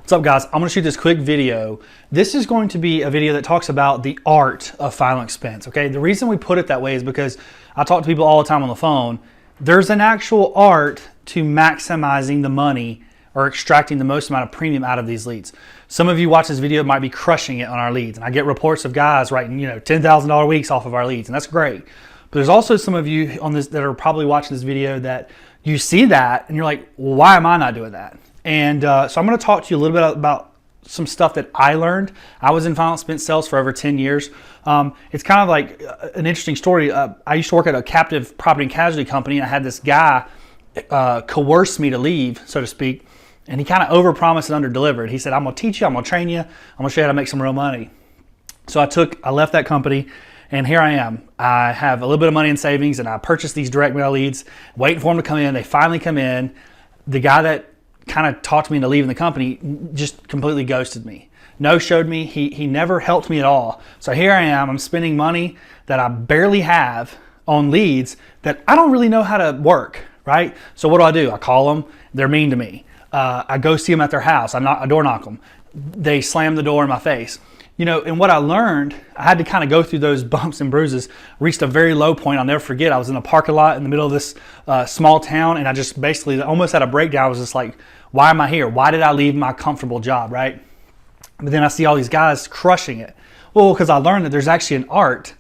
What's up, guys? I'm going to shoot this quick video. This is going to be a video that talks about the art of final expense, okay? The reason we put it that way is because I talk to people all the time on the phone. There's an actual art to maximizing the money or extracting the most amount of premium out of these leads. Some of you watch this video might be crushing it on our leads, and I get reports of guys writing, $10,000 weeks off of our leads, and that's great. But there's also some of you on this that are probably watching this video that you see that and you're like, well, why am I not doing that? And so I'm going to talk to you a little bit about some stuff that I learned. I was in final expense sales for over 10 years. It's kind of like an interesting story. I used to work at a captive property and casualty company, and I had this guy coerce me to leave, so to speak. And he kind of overpromised and underdelivered. He said, I'm going to teach you, I'm going to train you, I'm going to show you how to make some real money. So I left that company, and here I am. I have a little bit of money in savings, and I purchased these direct mail leads, waiting for them to come in. They finally come in. The guy that kind of talked me into leaving the company just completely ghosted me. No showed me. He never helped me at all. So here I am. I'm spending money that I barely have on leads that I don't really know how to work, right? So what do? I call them. They're mean to me. I go see them at their house. I door knock them. They slam the door in my face. And what I learned, I had to kind of go through those bumps and bruises, reached a very low point. I'll never forget. I was in a parking lot in the middle of this small town, and I just basically almost had a breakdown. I was just like, why am I here? Why did I leave my comfortable job, right? But then I see all these guys crushing it. Well, because I learned that there's actually an art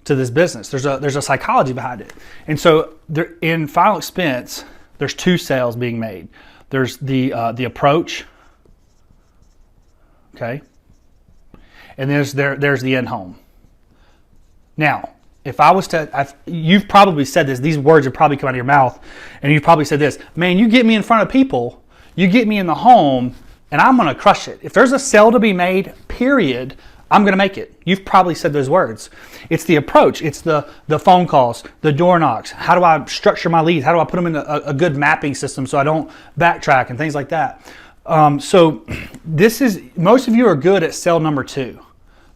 to this business. There's a psychology behind it. And so in final expense, there's two sales being made. There's the approach, okay? And there's the end home. Now, if I was to, you've probably said this, these words have probably come out of your mouth, and you've probably said this, man, you get me in front of people, you get me in the home, and I'm going to crush it. If there's a sale to be made, period, I'm going to make it. You've probably said those words. It's the approach. It's the phone calls, the door knocks. How do I structure my leads? How do I put them in a good mapping system so I don't backtrack and things like that? So most of you are good at sale number 2.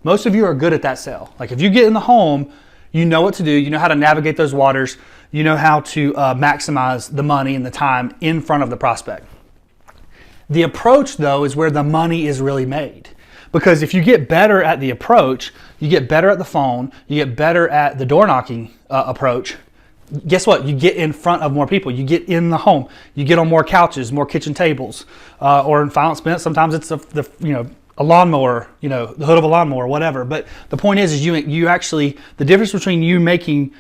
Most of you are good at that sale. Like if you get in the home, you know what to do. You know how to navigate those waters. You know how to maximize the money and the time in front of the prospect. The approach, though, is where the money is really made. Because if you get better at the approach, you get better at the phone, you get better at the door knocking approach, guess what? You get in front of more people. You get in the home. You get on more couches, more kitchen tables, or in final expense, sometimes it's a lawnmower, the hood of a lawnmower, whatever. But the point is you actually, the difference between you making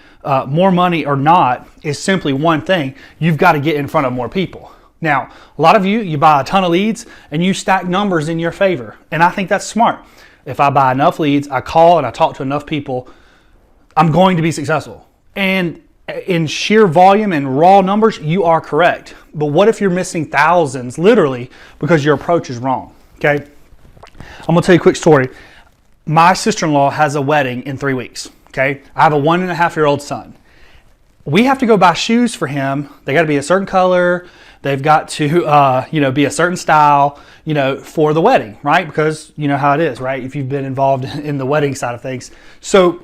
more money or not is simply one thing. You've got to get in front of more people. Now, a lot of you buy a ton of leads and you stack numbers in your favor. And I think that's smart. If I buy enough leads, I call and I talk to enough people, I'm going to be successful. And in sheer volume and raw numbers, you are correct. But what if you're missing thousands, literally, because your approach is wrong? Okay? I'm going to tell you a quick story. My sister-in-law has a wedding in 3 weeks. Okay? I have a 1.5-year-old son. We have to go buy shoes for him. They got to be a certain color. They've got to, be a certain style, for the wedding, right? Because you know how it is, right? If you've been involved in the wedding side of things. So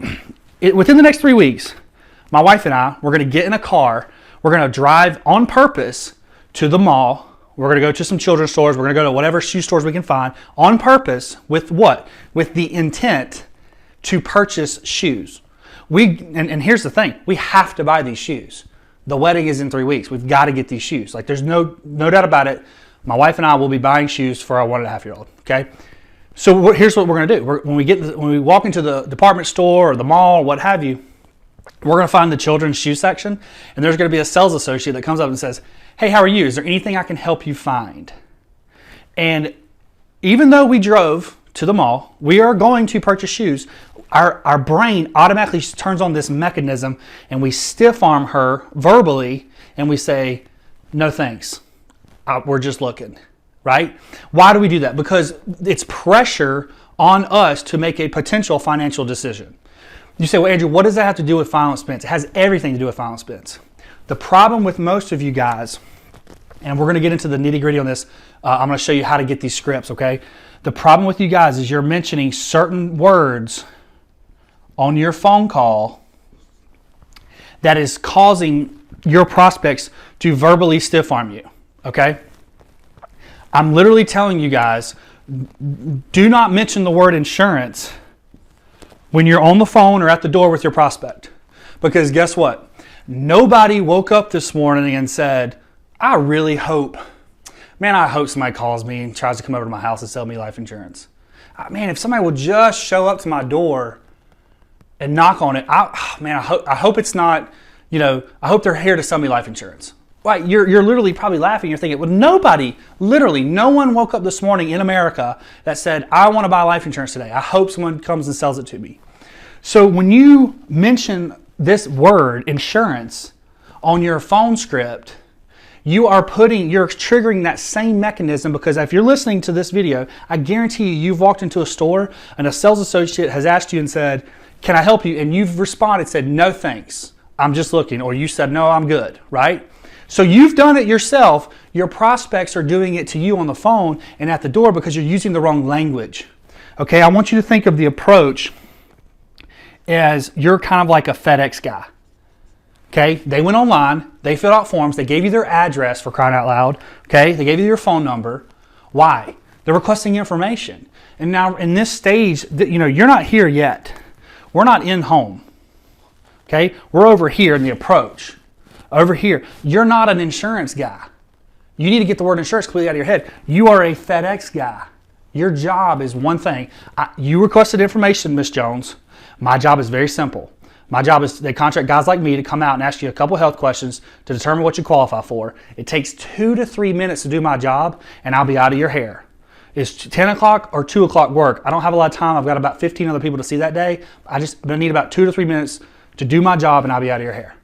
within the next 3 weeks, my wife and I, we're going to get in a car. We're going to drive on purpose to the mall. We're going to go to some children's stores. We're going to go to whatever shoe stores we can find on purpose with what? With the intent to purchase shoes. And here's the thing. We have to buy these shoes. The wedding is in 3 weeks. We've got to get these shoes. Like there's no doubt about it. My wife and I will be buying shoes for our 1.5-year-old. Okay. So here's what we're going to do. When we walk into the department store or the mall or what have you, we're going to find the children's shoe section, and there's going to be a sales associate that comes up and says, hey, how are you? Is there anything I can help you find? And even though we drove to the mall, we are going to purchase shoes. Our brain automatically turns on this mechanism, and we stiff arm her verbally, and we say, no thanks. We're just looking, right? Why do we do that? Because it's pressure on us to make a potential financial decision. You say, well, Andrew, what does that have to do with final expense? It has everything to do with final expense. The problem with most of you guys, and we're going to get into the nitty gritty on this. I'm going to show you how to get these scripts, okay? The problem with you guys is you're mentioning certain words on your phone call that is causing your prospects to verbally stiff arm you, okay? I'm literally telling you guys, do not mention the word insurance when you're on the phone or at the door with your prospect. Because guess what? Nobody woke up this morning and said, I really hope, man, I hope somebody calls me and tries to come over to my house and sell me life insurance. Man, if somebody will just show up to my door and knock on it, I hope it's not, I hope they're here to sell me life insurance. Right, you're literally probably laughing. You're thinking, well, no one woke up this morning in America that said, I want to buy life insurance today. I hope someone comes and sells it to me. So when you mention this word, insurance, on your phone script, you're triggering that same mechanism, because if you're listening to this video, I guarantee you've walked into a store and a sales associate has asked you and said, can I help you? And you've responded, said, no, thanks. I'm just looking. Or you said, no, I'm good, right? So you've done it yourself. Your prospects are doing it to you on the phone and at the door because you're using the wrong language. Okay, I want you to think of the approach as you're kind of like a FedEx guy. Okay, they went online, they filled out forms, they gave you their address, for crying out loud. Okay, they gave you your phone number. Why? They're requesting information. And now in this stage, you're not here yet. We're not in home. Okay, we're over here in the approach. Over here, you're not an insurance guy. You need to get the word insurance completely out of your head. You are a FedEx guy. Your job is one thing. You requested information, Miss Jones. My job is very simple. My job is they contract guys like me to come out and ask you a couple health questions to determine what you qualify for. It takes 2 to 3 minutes to do my job, and I'll be out of your hair. It's 10 o'clock or 2 o'clock work. I don't have a lot of time. I've got about 15 other people to see that day. I'm going to need about 2 to 3 minutes to do my job, and I'll be out of your hair.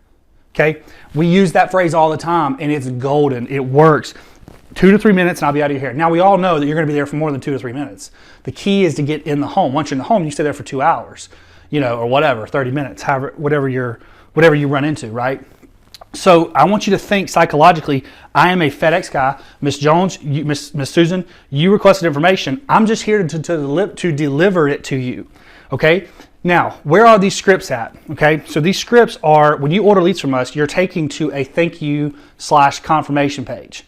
Okay, we use that phrase all the time, and it's golden. It works. 2 to 3 minutes, and I'll be out of your hair. Now, we all know that you're going to be there for more than 2 to 3 minutes. The key is to get in the home. Once you're in the home, you stay there for 2 hours, or whatever, 30 minutes, however, whatever you run into, right? So I want you to think psychologically. I am a FedEx guy. Miss Jones, Miss Susan, you requested information. I'm just here to deliver it to you. Okay. Now, where are these scripts at? Okay, so these scripts are, when you order leads from us, you're taking to a thank you / confirmation page.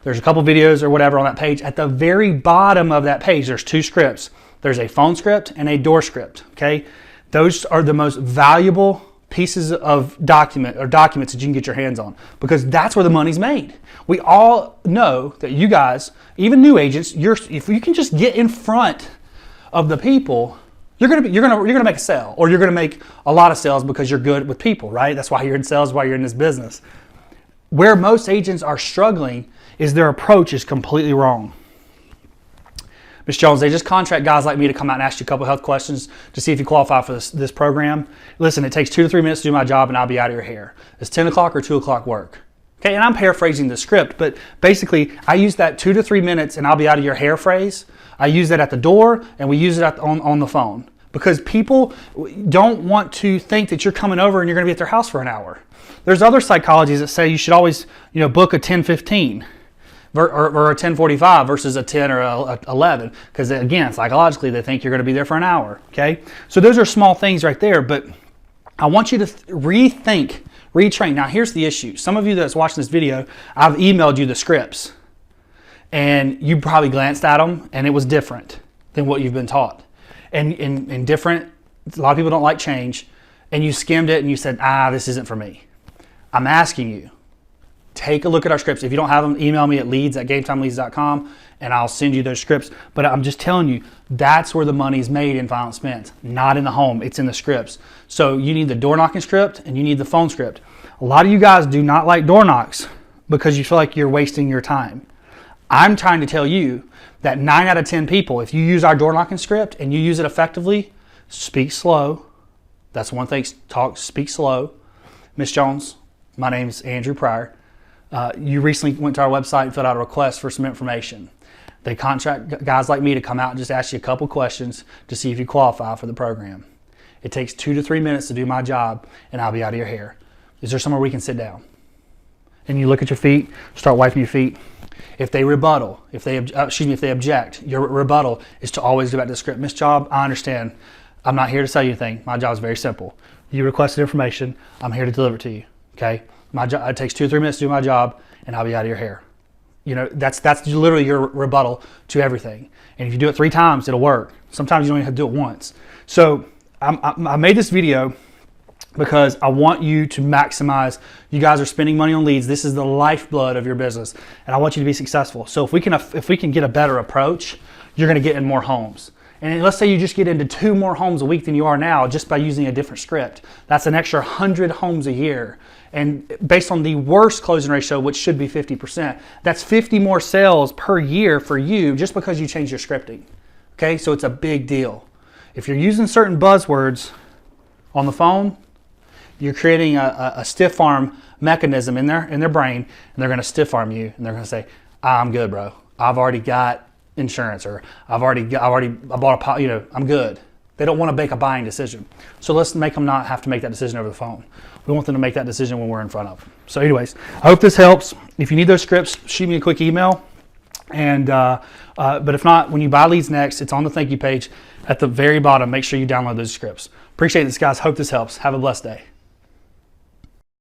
There's a couple videos or whatever on that page. At the very bottom of that page, there's 2 scripts. There's a phone script and a door script. Okay, those are the most valuable pieces of documents that you can get your hands on, because that's where the money's made. We all know that you guys, even new agents, if you can just get in front of the people, you're gonna make a sale, or you're gonna make a lot of sales because you're good with people, right? That's why you're in sales, why you're in this business. Where most agents are struggling is their approach is completely wrong. Ms. Jones, they just contract guys like me to come out and ask you a couple health questions to see if you qualify for this program. Listen, it takes 2 to 3 minutes to do my job, and I'll be out of your hair. It's 10 o'clock or 2 o'clock work. Okay, and I'm paraphrasing the script, but basically I use that 2 to 3 minutes and I'll be out of your hair phrase. I use that at the door, and we use it on the phone, because people don't want to think that you're coming over and you're going to be at their house for an hour. There's other psychologies that say you should always, book a 10:15 or a 10:45 versus a 10 or a 11, because again, psychologically they think you're going to be there for an hour. Okay, so those are small things right there, but I want you to rethink, retrain. Now, here's the issue. Some of you that's watching this video, I've emailed you the scripts, and you probably glanced at them, and it was different than what you've been taught. And different, a lot of people don't like change, and you skimmed it and you said, this isn't for me. I'm asking you, take a look at our scripts. If you don't have them, email me at leads@gametimeleads.com, and I'll send you those scripts. But I'm just telling you, that's where the money's made in Final Expense, not in the home. It's in the scripts. So you need the door knocking script and you need the phone script. A lot of you guys do not like door knocks because you feel like you're wasting your time. I'm trying to tell you that 9 out of 10 people, if you use our door knocking script and you use it effectively, speak slow. That's one thing, speak slow. Miss Jones, my name's Andrew Pryor. You recently went to our website and filled out a request for some information. They contract guys like me to come out and just ask you a couple questions to see if you qualify for the program. It takes 2 to 3 minutes to do my job, and I'll be out of your hair. Is there somewhere we can sit down? And you look at your feet, start wiping your feet. If they rebuttal, if they object, your rebuttal is to always go back to the script. Miss Job, I understand. I'm not here to sell you anything. My job is very simple. You requested information. I'm here to deliver it to you. Okay? My job, it takes 2 or 3 minutes to do my job, and I'll be out of your hair. You know, that's literally your rebuttal to everything. And if you do it 3 times, it'll work. Sometimes you don't even have to do it once. So I made this video because I want you to maximize. You guys are spending money on leads. This is the lifeblood of your business, and I want you to be successful. So if we can get a better approach, you're going to get in more homes. And let's say you just get into 2 more homes a week than you are now just by using a different script. That's an extra 100 homes a year. And based on the worst closing ratio, which should be 50%, that's 50 more sales per year for you just because you change your scripting. Okay, so it's a big deal. If you're using certain buzzwords on the phone, you're creating a stiff arm mechanism in their brain, and they're going to stiff arm you, and they're going to say, "I'm good, bro. I've already got insurance," or I bought a, you know, I'm good. They don't want to make a buying decision. So let's make them not have to make that decision over the phone. We want them to make that decision when we're in front of them. So anyways, I hope this helps. If you need those scripts, shoot me a quick email. And but if not, when you buy leads next, it's on the thank you page at the very bottom. Make sure you download those scripts. Appreciate this, guys. Hope this helps. Have a blessed day.